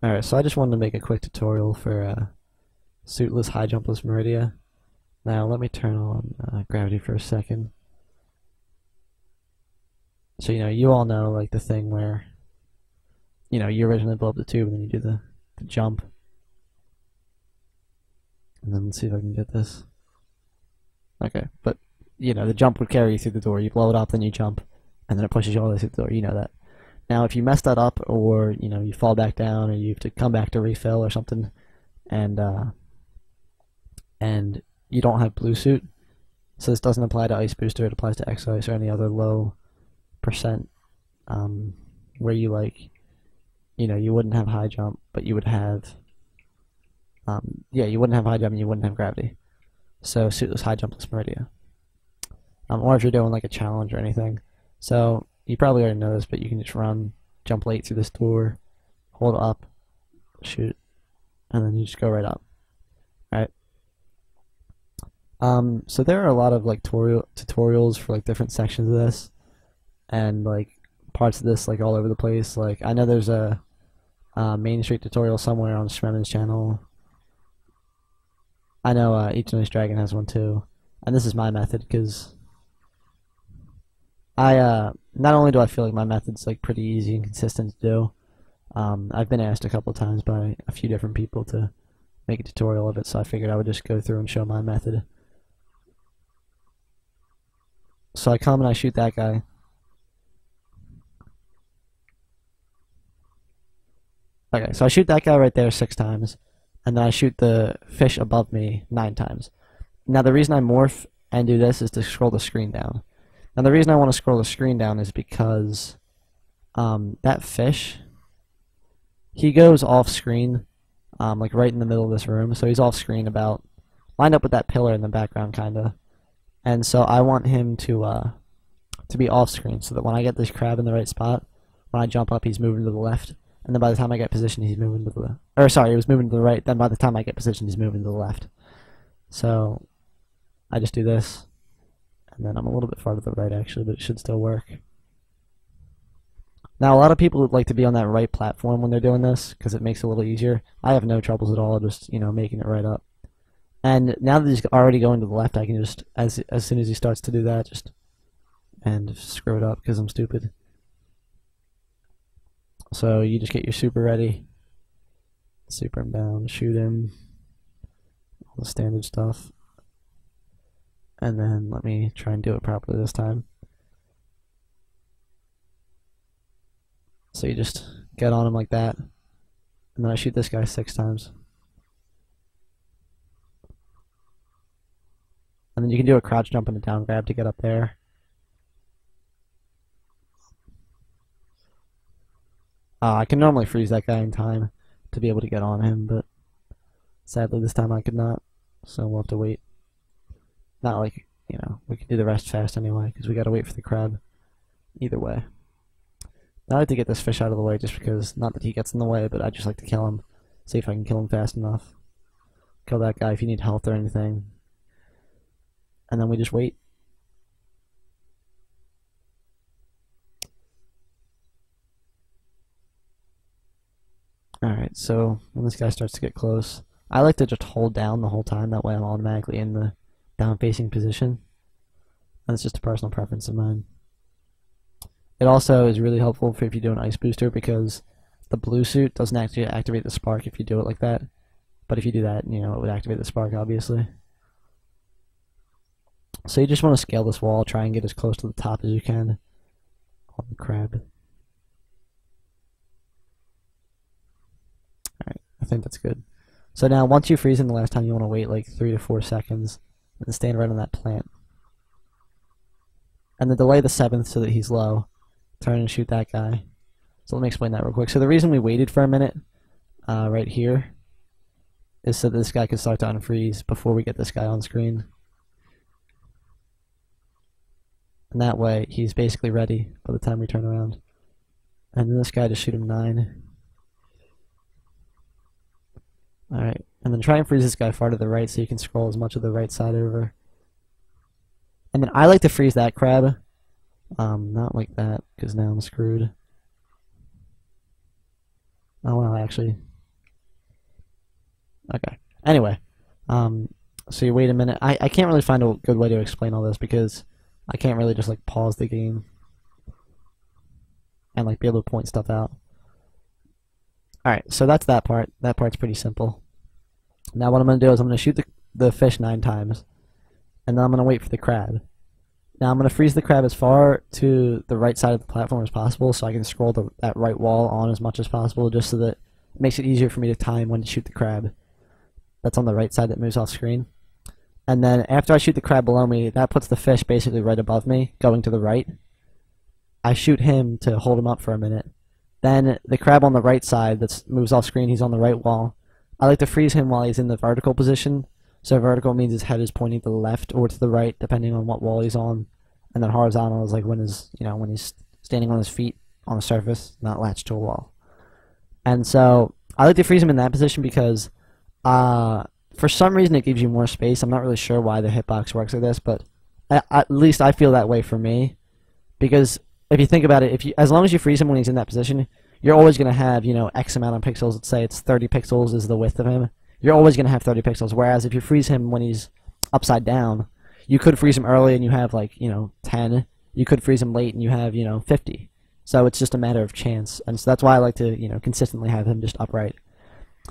Alright, so I just wanted to make a quick tutorial for Suitless, Highjumpless Maridia. Now let me turn on gravity for a second. So you all know like the thing where you originally blow up the tube and then you do the jump. And then let's see if I can get this. Okay, but the jump would carry you through the door. You blow it up, then you jump, and then it pushes you all the way through the door. You know that. Now, if you mess that up, or you fall back down, or you have to come back to refill or something, and you don't have blue suit, so this doesn't apply to ice booster. It applies to X ice or any other low percent, where you you wouldn't have high jump, but you would have, you wouldn't have high jump and you wouldn't have gravity. So suitless, high jumpless Maridia. Or if you're doing like a challenge or anything. So you probably already know this, but you can just jump late through this door, hold up, shoot, and then you just go right up. Right. So there are a lot of like tutorials for like different sections of this, and like parts of this like all over the place. Like I know there's a Mainstreet tutorial somewhere on Schmeman's channel. I know Each Nice Dragon has one too, and this is my method because not only do I feel like my method's like pretty easy and consistent to do, I've been asked a couple of times by a few different people to make a tutorial of it, so I figured I would just go through and show my method. So I come and I shoot that guy. Okay, so I shoot that guy right there 6 times, and then I shoot the fish above me 9 times. Now the reason I morph and do this is to scroll the screen down. Now the reason I want to scroll the screen down is because that fish, he goes off screen, like right in the middle of this room, so he's off screen about lined up with that pillar in the background kinda. And so I want him to be off screen so that when I get this crab in the right spot, when I jump up he's moving to the left, and then by the time I get positioned he's moving to the he was moving to the right, then by the time I get positioned he's moving to the left. So I just do this, and then I'm a little bit far to the right actually, but it should still work. Now a lot of people would like to be on that right platform when they're doing this because it makes it a little easier. I have no troubles at all, just making it right up. And now that he's already going to the left, I can just as soon as he starts to do that, just screw it up because I'm stupid. So you just get your super ready, super him down, shoot him, all the standard stuff. And then let me try and do it properly this time. So you just get on him like that, and then I shoot this guy 6 times. And then you can do a crouch jump and a down grab to get up there. I can normally freeze that guy in time to be able to get on him, but sadly this time I could not, so we'll have to wait. Not like, we can do the rest fast anyway, because we gotta wait for the crab. Either way. I like to get this fish out of the way just because, not that he gets in the way, but I just like to kill him. See if I can kill him fast enough. Kill that guy if you need health or anything. And then we just wait. Alright, so when this guy starts to get close, I like to just hold down the whole time, that way I'm automatically in the down-facing position. And it's just a personal preference of mine. It also is really helpful if you do an ice booster because the blue suit doesn't actually activate the spark if you do it like that. But if you do that, it would activate the spark, obviously. So you just want to scale this wall, try and get as close to the top as you can on the crab. Alright, I think that's good. So now, once you freeze him the last time, you want to wait like 3 to 4 seconds and stand right on that plant. And then delay the 7th so that he's low. Turn and shoot that guy. So let me explain that real quick. So the reason we waited for a minute right here is so that this guy could start to unfreeze before we get this guy on screen. And that way he's basically ready by the time we turn around. And then this guy, just shoot him 9. Alright, and then try and freeze this guy far to the right so you can scroll as much of the right side over. And then I like to freeze that crab. Not like that, because now I'm screwed. Oh well, actually, Okay. Anyway, so you wait a minute. I can't really find a good way to explain all this because I can't really just like pause the game and like be able to point stuff out. Alright, so that's that part. That part's pretty simple. Now what I'm going to do is I'm going to shoot the fish 9 times, and then I'm going to wait for the crab. Now I'm going to freeze the crab as far to the right side of the platform as possible so I can scroll that right wall on as much as possible just so that it makes it easier for me to time when to shoot the crab. That's on the right side that moves off screen. And then after I shoot the crab below me, that puts the fish basically right above me, going to the right. I shoot him to hold him up for a minute. Then the crab on the right side that moves off screen, he's on the right wall. I like to freeze him while he's in the vertical position. So vertical means his head is pointing to the left or to the right, depending on what wall he's on. And then horizontal is like when he's standing on his feet on the surface, not latched to a wall. And so I like to freeze him in that position because for some reason it gives you more space. I'm not really sure why the hitbox works like this, but at least I feel that way for me. Because if you think about it, as long as you freeze him when he's in that position, you're always going to have, X amount of pixels. Let's say it's 30 pixels is the width of him. You're always going to have 30 pixels. Whereas if you freeze him when he's upside down, you could freeze him early and you have 10. You could freeze him late and you have 50. So it's just a matter of chance. And so that's why I like to consistently have him just upright.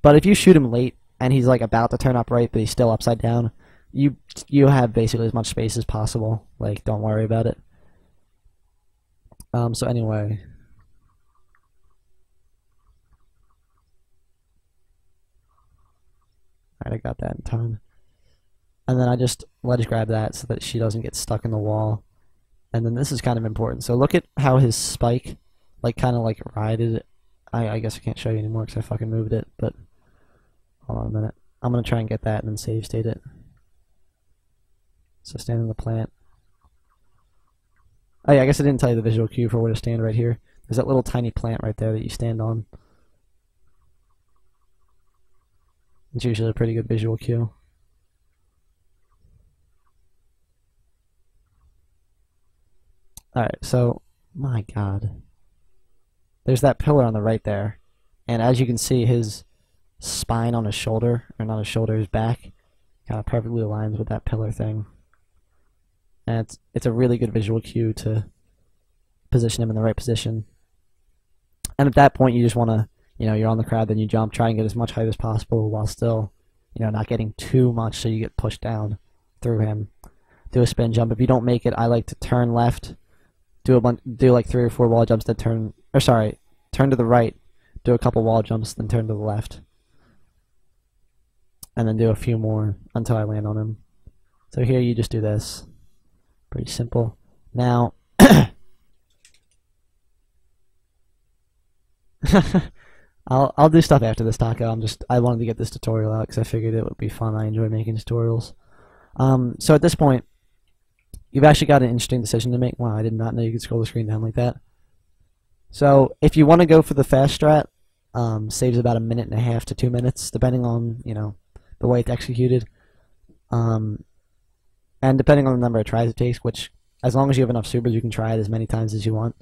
But if you shoot him late and he's like about to turn upright but he's still upside down, you have basically as much space as possible. Like, don't worry about it. So anyway, alright, I got that in time. And then I just ledge grab that so that she doesn't get stuck in the wall. And then this is kind of important. So look at how his spike, kind of righted. I guess I can't show you anymore because I fucking moved it. But hold on a minute. I'm gonna try and get that and then save state it. So stand in the plant. Oh yeah, I guess I didn't tell you the visual cue for where to stand right here. There's that little tiny plant right there that you stand on. It's usually a pretty good visual cue. Alright, so, my god. There's that pillar on the right there. And as you can see, his spine on his shoulder, or not his shoulder, his back, kind of perfectly aligns with that pillar thing. And it's a really good visual cue to position him in the right position. And at that point, you just want to, you're on the crowd, then you jump, try and get as much height as possible while still, not getting too much so you get pushed down through him. Do a spin jump. If you don't make it, I like to turn left, do like 3 or 4 wall jumps, then turn to the right, do a couple wall jumps, then turn to the left. And then do a few more until I land on him. So here you just do this. Pretty simple. Now, I'll do stuff after this, Taco. I wanted to get this tutorial out because I figured it would be fun. I enjoy making tutorials. So at this point, you've actually got an interesting decision to make. Wow, I did not know you could scroll the screen down like that. So if you want to go for the fast strat, saves about 1.5 minutes to 2 minutes, depending on the way it's executed. And depending on the number of tries it takes, which, as long as you have enough supers, you can try it as many times as you want.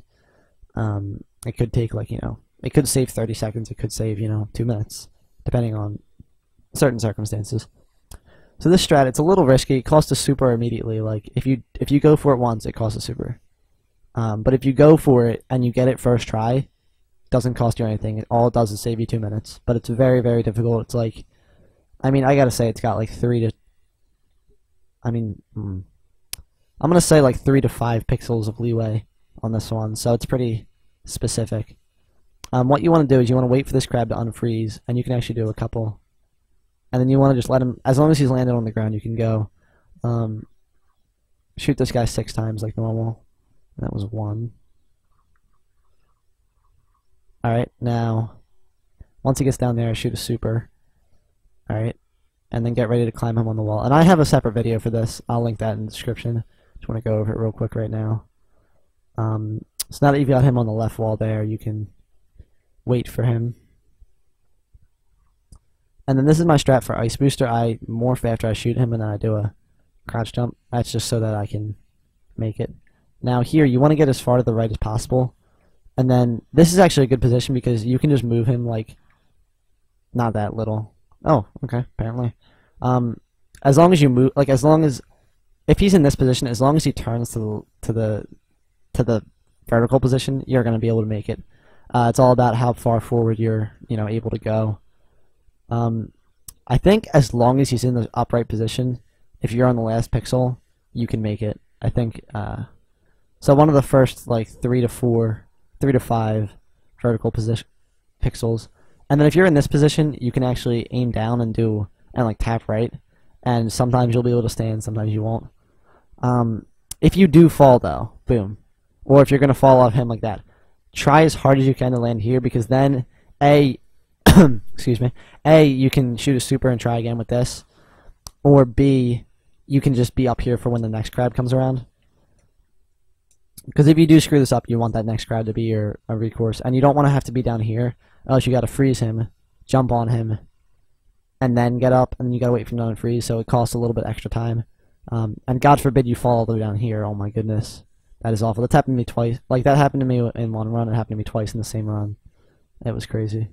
It could take, it could save 30 seconds, it could save, 2 minutes, depending on certain circumstances. So this strat, it's a little risky. It costs a super immediately. If you go for it once, it costs a super. But if you go for it and you get it first try, it doesn't cost you anything. All it does is save you 2 minutes. But it's very, very difficult. It's I gotta say, it's got 3 to... I'm gonna say 3 to 5 pixels of leeway on this one, so it's pretty specific. What you want to do is you want to wait for this crab to unfreeze, and you can actually do a couple. And then you want to just let him, as long as he's landed on the ground, you can go shoot this guy 6 times like normal. And that was 1. Alright, now, once he gets down there, shoot a super. Alright. And then get ready to climb him on the wall. And I have a separate video for this. I'll link that in the description. Just want to go over it real quick right now. So now that you've got him on the left wall there, you can wait for him. And then this is my strat for Ice Booster. I morph after I shoot him, and then I do a crouch jump. That's just so that I can make it. Now here, you want to get as far to the right as possible. And then this is actually a good position because you can just move him not that little. Oh, okay, apparently. Um, as long as you move, like as long as if he's in this position, as long as he turns to the vertical position, you're gonna be able to make it. It's all about how far forward you're, able to go. Um, I think as long as he's in the upright position, if you're on the last pixel, you can make it. I think. So one of the first like 3 to 5 vertical position pixels, and then if you're in this position, you can actually aim down and like tap right, and sometimes you'll be able to stand, sometimes you won't. If you do fall though, boom, or if you're gonna fall off him like that, try as hard as you can to land here because then A, excuse me, A, you can shoot a super and try again with this, or B, you can just be up here for when the next crab comes around. Because if you do screw this up, you want that next crab to be your recourse, and you don't want to have to be down here, else you got to freeze him, jump on him, and then get up, and you got to wait for him to unfreeze, so it costs a little bit extra time. And God forbid you fall all the way down here. Oh my goodness, that is awful. That's happened to me twice. Like that happened to me in one run. It happened to me twice in the same run. It was crazy.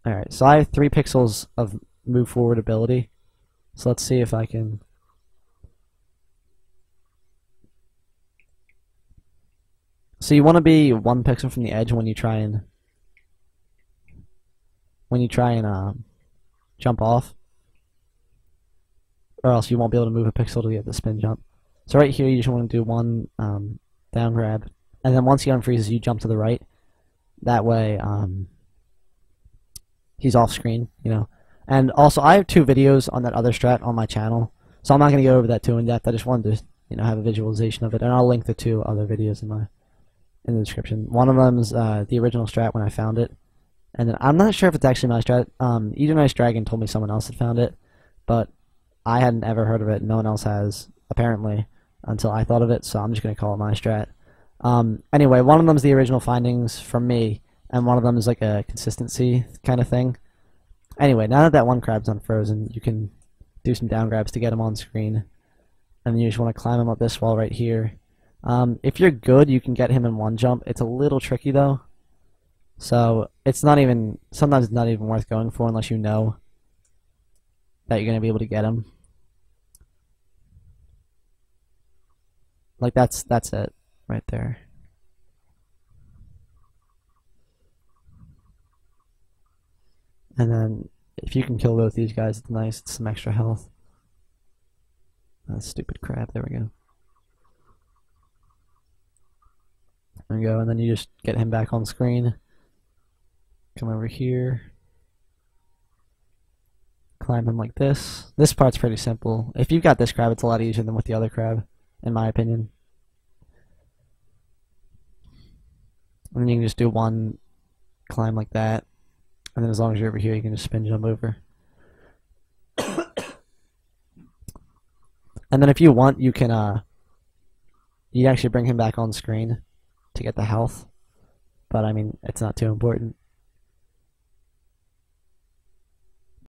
All right, so I have 3 pixels of move forward ability. So let's see if I can. So you want to be 1 pixel from the edge when you try and jump off, or else you won't be able to move a pixel to get the spin jump. So right here, you just want to do 1 down grab, and then once he unfreezes, you jump to the right. That way, he's off screen, And also, I have 2 videos on that other strat on my channel, so I'm not going to go over that too in depth. I just wanted to, have a visualization of it, and I'll link the 2 other videos in the description. One of them is the original strat when I found it, and then I'm not sure if it's actually my strat. Either Nice Dragon told me someone else had found it, but I hadn't ever heard of it. No one else has, apparently, until I thought of it, so I'm just going to call it my strat. Anyway, one of them is the original findings from me, and one of them is like a consistency kind of thing. Anyway, now that 1 crab's unfrozen, you can do some down grabs to get him on screen, and then you just want to climb him up this wall right here. If you're good, you can get him in 1 jump. It's a little tricky though, so sometimes it's not even worth going for unless you know that you're going to be able to get him. Like that's it right there. And then if you can kill both these guys, it's nice. It's some extra health. Stupid crab. There we go. There we go. And then you just get him back on screen. Come over here. Climb him like this. This part's pretty simple. If you've got this crab, it's a lot easier than with the other crab, in my opinion. And then you can just do 1 climb like that. And then as long as you're over here, you can just spin jump over. And then if you want, you can you actually bring him back on screen to get the health. But I mean, it's not too important.